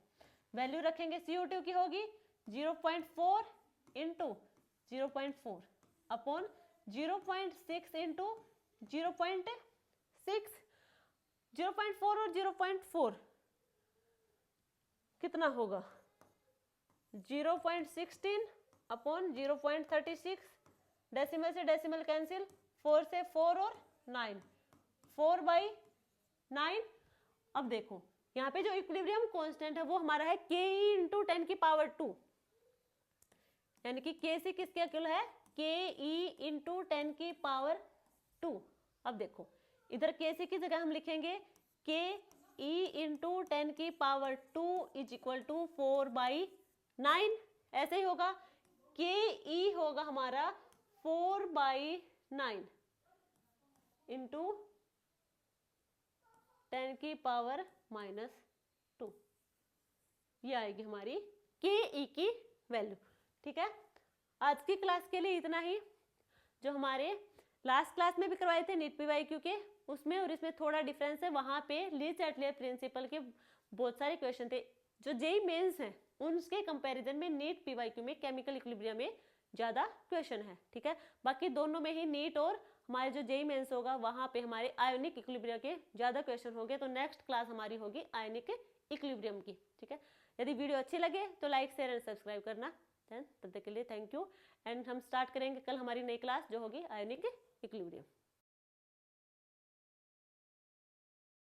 Value रखेंगे CO2 की होगी 0.4 × 0.4 अपॉन 0.6 × 0.6, 0.4 और 0.4 कितना होगा 0.16 अपॉन 0.36, डेसिमल से डेसिमल कैंसिल, 4 से 4 और 9, 4/9। अब देखो यहाँ पे जो इक्विलिब्रियम कांस्टेंट है वो हमारा है Ke × 10⁻², यानी कि Kc किसके इक्वल है Ke × 10⁻²। अब देखो इधर Kc की जगह हम लिखेंगे Ke × 10⁻² इज इक्वल टू 4/9, ऐसे ही होगा Ke होगा हमारा 4/9 इंटू 10⁻², ये आएगी हमारी Ke की वैल्यू। ठीक है, आज की क्लास के लिए इतना ही। जो हमारे लास्ट क्लास में भी करवाए थे नीट PYQ के, उसमें और इसमें थोड़ा डिफरेंस है, वहां पे ली-चैटलियर प्रिंसिपल के बहुत सारे क्वेश्चन थे। जो जेई मेंस हैं उनके कंपैरिजन में नीट PYQ में केमिकल इक्विलिब्रियम में ज्यादा क्वेश्चन है। ठीक है, बाकी दोनों में ही नीट और हमारे जो जेई मेंस होगा वहां पे हमारे आयोनिक इक्विलिब्रियम के ज्यादा क्वेश्चन होंगे। तो नेक्स्ट क्लास हमारी होगी आयोनिक इक्विलिब्रियम की। ठीक है, यदि वीडियो अच्छी लगे तो लाइक शेयर एंड सब्सक्राइब करना। तब तक के लिए थैंक यू। एंड हम स्टार्ट करेंगे कल हमारी नई क्लास जो होगी आयोनिक इक्विलिब्रियम।